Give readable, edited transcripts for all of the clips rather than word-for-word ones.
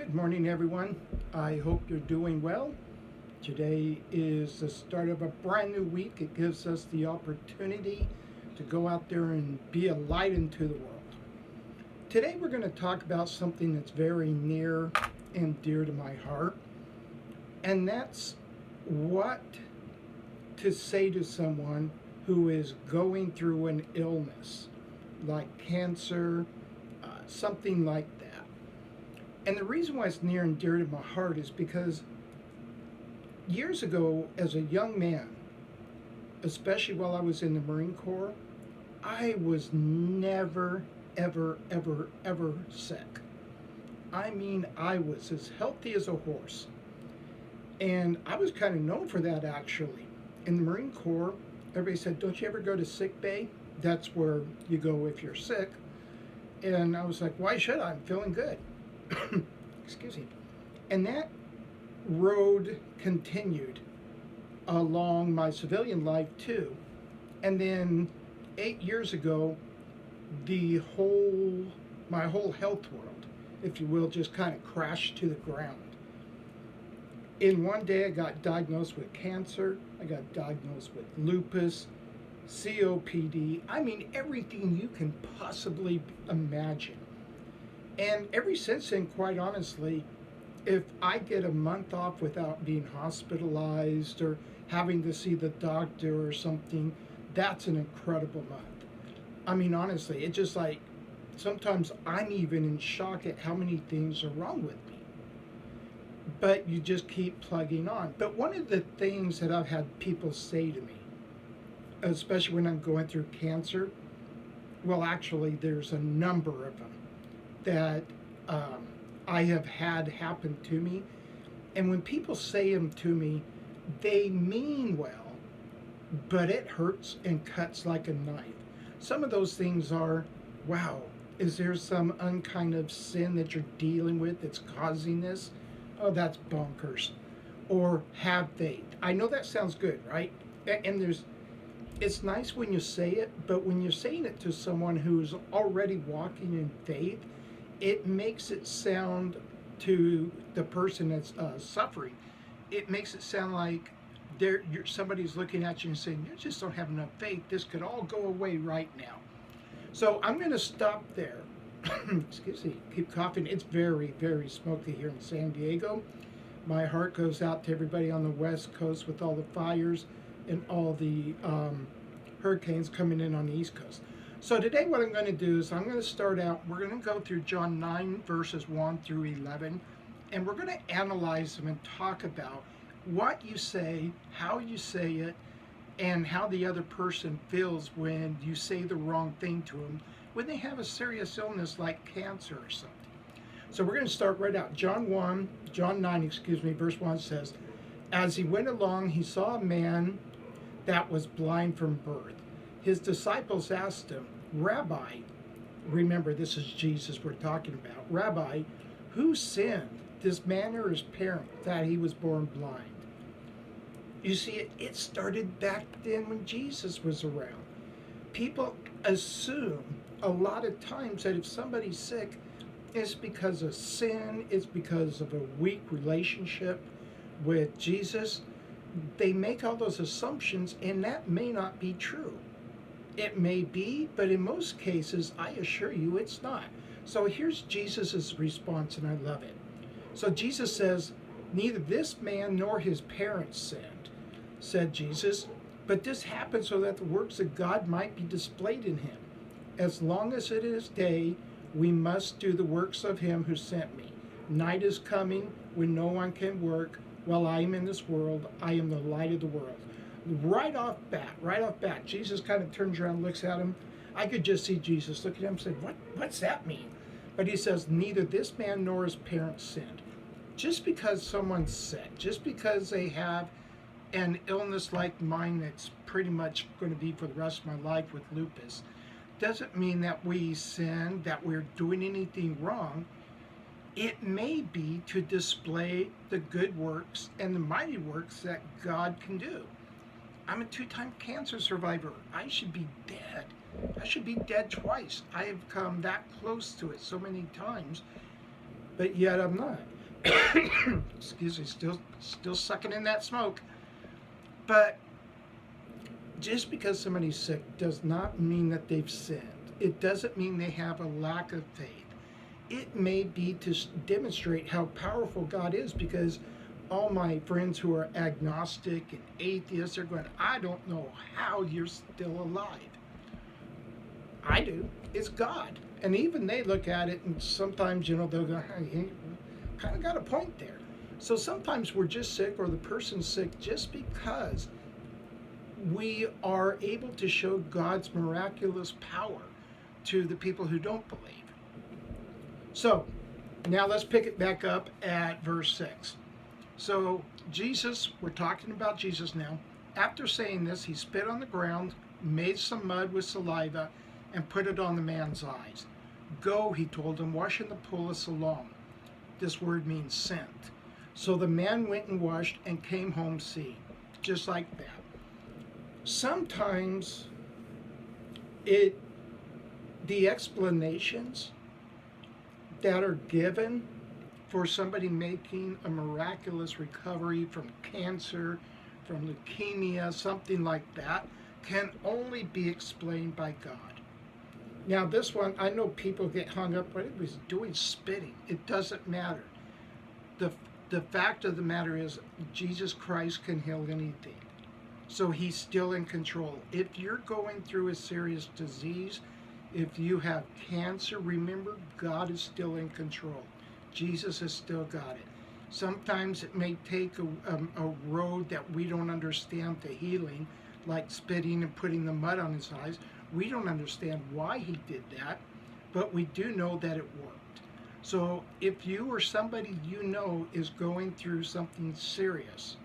Good morning, everyone. I hope you're doing well. Today is the start of a brand new week. It gives us the opportunity to go out there and be a light into the world. Today, we're going to talk about something that's very near and dear to my heart, and that's what to say to someone who is going through an illness like cancer, something like that. And the reason why it's near and dear to my heart is because years ago, as a young man, especially while I was in the Marine Corps, I was never, ever, ever, ever sick. I mean, I was as healthy as a horse. And I was kind of known for that, actually. In the Marine Corps, everybody said, don't you ever go to sick bay? That's where you go if you're sick. And I was like, why should I? I'm feeling good. Excuse me. And that road continued along my civilian life too. And then 8 years ago, my whole health world, if you will, just kind of crashed to the ground. In one day, I got diagnosed with cancer. I got diagnosed with lupus, COPD. I mean, everything you can possibly imagine. And ever since then, quite honestly, if I get a month off without being hospitalized or having to see the doctor or something, that's an incredible month. I mean, honestly, it's just like sometimes I'm even in shock at how many things are wrong with me. But you just keep plugging on. But one of the things that I've had people say to me, especially when I'm going through cancer, well, actually, there's a number of them that I have had happen to me. And when people say them to me, they mean well, but it hurts and cuts like a knife. Some of those things are, wow, is there some unkind of sin that you're dealing with that's causing this? Oh, that's bonkers. Or have faith. I know that sounds good, right? And it's nice when you say it, but when you're saying it to someone who's already walking in faith, it makes it sound to the person that's suffering, it makes it sound like somebody's looking at you and saying, you just don't have enough faith. This could all go away right now. So I'm going to stop there. Excuse me, keep coughing. It's very, very smoky here in San Diego. My heart goes out to everybody on the West Coast with all the fires and all the hurricanes coming in on the East Coast. So today what I'm going to do is I'm going to start out, we're going to go through John 9 verses 1 through 11, and we're going to analyze them and talk about what you say, how you say it, and how the other person feels when you say the wrong thing to them when they have a serious illness like cancer or something. So we're going to start right out. John 9, verse 1 says, as he went along, he saw a man that was blind from birth. His disciples asked him, Rabbi, remember this is Jesus we're talking about, Rabbi, who sinned, this man or his parent, that he was born blind? You see, it started back then when Jesus was around. People assume a lot of times that if somebody's sick, it's because of sin, it's because of a weak relationship with Jesus. They make all those assumptions, and that may not be true. It may be, but in most cases, I assure you it's not. So here's Jesus' response, and I love it. So Jesus says, neither this man nor his parents sinned, said Jesus, but this happened so that the works of God might be displayed in him. As long as it is day, we must do the works of him who sent me. Night is coming when no one can work. While I am in this world, I am the light of the world. Right off bat, Jesus kind of turns around and looks at him. I could just see Jesus look at him and say, what's that mean? But he says, neither this man nor his parents sinned. Just because someone's sick, just because they have an illness like mine that's pretty much going to be for the rest of my life with lupus, doesn't mean that we sin, that we're doing anything wrong. It may be to display the good works and the mighty works that God can do. I'm a 2-time cancer survivor. I should be dead. I should be dead twice. I have come that close to it so many times, but yet I'm not. Excuse me, still sucking in that smoke. But just because somebody's sick does not mean that they've sinned. It doesn't mean they have a lack of faith. It may be to demonstrate how powerful God is, because all my friends who are agnostic and atheists are going, I don't know how you're still alive. I do. It's God. And even they look at it and sometimes, they'll go, hey, you kind of got a point there. So sometimes we're just sick, or the person's sick, just because we are able to show God's miraculous power to the people who don't believe. So now let's pick it back up at verse 6. So Jesus, we're talking about Jesus now. After saying this, he spit on the ground, made some mud with saliva, and put it on the man's eyes. Go, he told him, wash in the Pool of Siloam. This word means sent. So the man went and washed and came home seeing, just like that. Sometimes the explanations that are given for somebody making a miraculous recovery from cancer, from leukemia, something like that, can only be explained by God. Now this one, I know people get hung up, but it was doing spitting. It doesn't matter. The fact of the matter is Jesus Christ can heal anything. So he's still in control. If you're going through a serious disease, if you have cancer, remember God is still in control. Jesus has still got it. Sometimes it may take a road that we don't understand to healing, like spitting and putting the mud on his eyes. We don't understand why he did that, but we do know that it worked. So if you or somebody is going through something serious,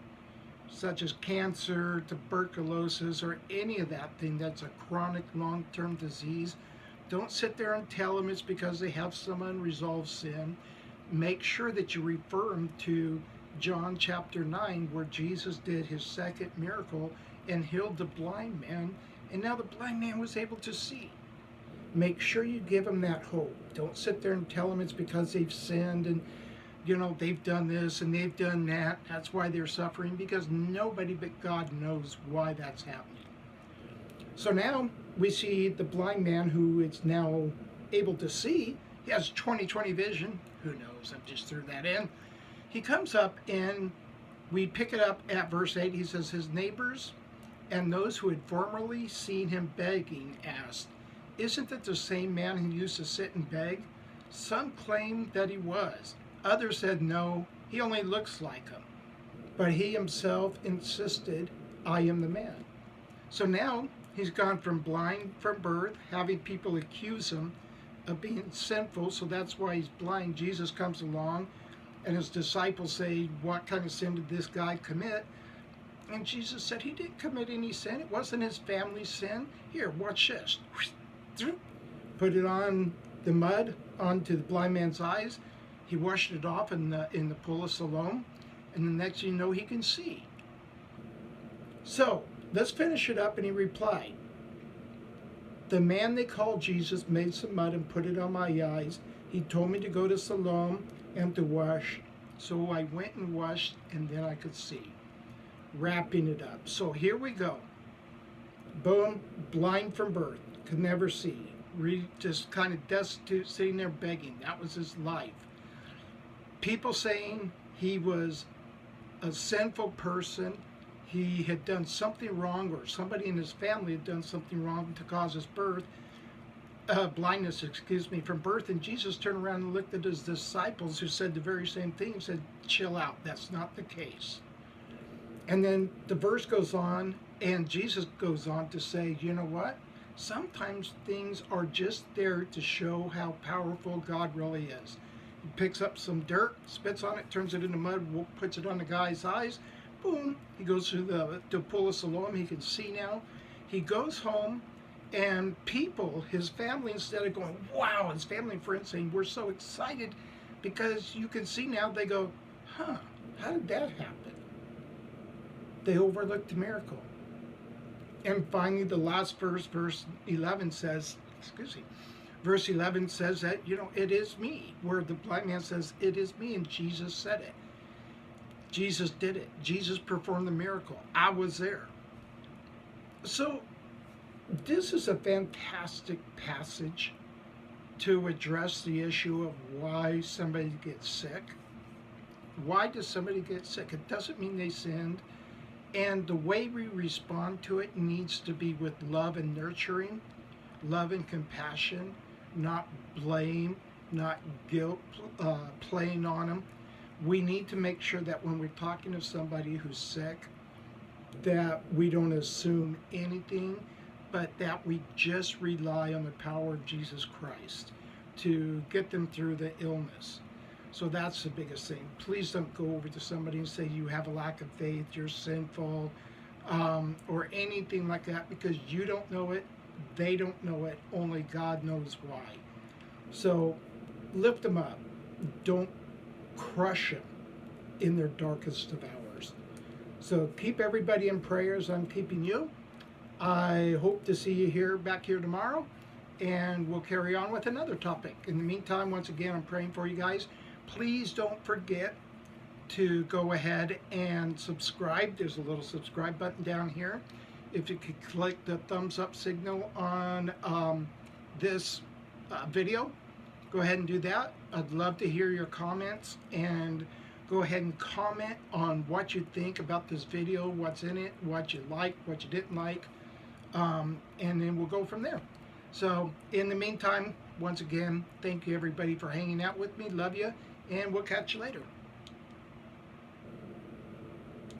such as cancer, tuberculosis, or any of that thing that's a chronic long-term disease, don't sit there and tell them it's because they have some unresolved sin. Make sure that you refer them to John chapter 9, where Jesus did his second miracle and healed the blind man, and now the blind man was able to see. Make sure you give them that hope. Don't sit there and tell them it's because they've sinned and they've done this and they've done that. That's why they're suffering, because nobody but God knows why that's happening. So now we see the blind man who is now able to see. He has 20/20 vision. Who knows? I just threw that in. He comes up and we pick it up at verse 8. He says, his neighbors and those who had formerly seen him begging asked, isn't that the same man who used to sit and beg? Some claimed that he was. Others said, no, he only looks like him. But he himself insisted, I am the man. So now he's gone from blind from birth, having people accuse him of being sinful, so that's why he's blind. Jesus comes along and his disciples say, what kind of sin did this guy commit? And Jesus said he didn't commit any sin. It wasn't his family's sin. Here, watch this. Put it on the mud onto the blind man's eyes. He washed it off in the Pool of Siloam, and the next thing you know, he can see. So let's finish it up. And he replied, the man they called Jesus made some mud and put it on my eyes. He told me to go to Siloam and to wash. So I went and washed, and then I could see. Wrapping it up. So here we go. Boom, blind from birth, could never see. Just kind of destitute, sitting there begging. That was his life. People saying he was a sinful person. He had done something wrong, or somebody in his family had done something wrong to cause his blindness, from birth. And Jesus turned around and looked at his disciples, who said the very same thing, and said, chill out, that's not the case. And then the verse goes on, and Jesus goes on to say, you know what? Sometimes things are just there to show how powerful God really is. He picks up some dirt, spits on it, turns it into mud, puts it on the guy's eyes. Boom, he goes through the Pool of Siloam. He can see now. He goes home, and people, his family, instead of going, wow, his family and friends saying, we're so excited because you can see now, they go, huh, how did that happen? They overlooked the miracle. And finally, the last verse, verse 11 says, Verse 11 says that, it is me, where the blind man says, it is me, and Jesus said it. Jesus did it. Jesus performed the miracle. I was there. So this is a fantastic passage to address the issue of why somebody gets sick. Why does somebody get sick? It doesn't mean they sinned. And the way we respond to it needs to be with love and nurturing, love and compassion, not blame, not guilt, playing on them. We need to make sure that when we're talking to somebody who's sick, that we don't assume anything, but that we just rely on the power of Jesus Christ to get them through the illness. So that's the biggest thing. Please don't go over to somebody and say you have a lack of faith, you're sinful, or anything like that, because you don't know it, they don't know it, only God knows why. So lift them up. Don't crush them in their darkest of hours. So keep everybody in prayers. I'm keeping you. I hope to see you back here tomorrow, and we'll carry on with another topic. In the meantime, once again, I'm praying for you guys. Please don't forget to go ahead and subscribe. There's a little subscribe button down here. If you could click the thumbs up signal on this video, go ahead and do that. I'd love to hear your comments, and go ahead and comment on what you think about this video, what's in it, what you liked, what you didn't like, and then we'll go from there. So in the meantime, once again, thank you everybody for hanging out with me. Love you, and we'll catch you later.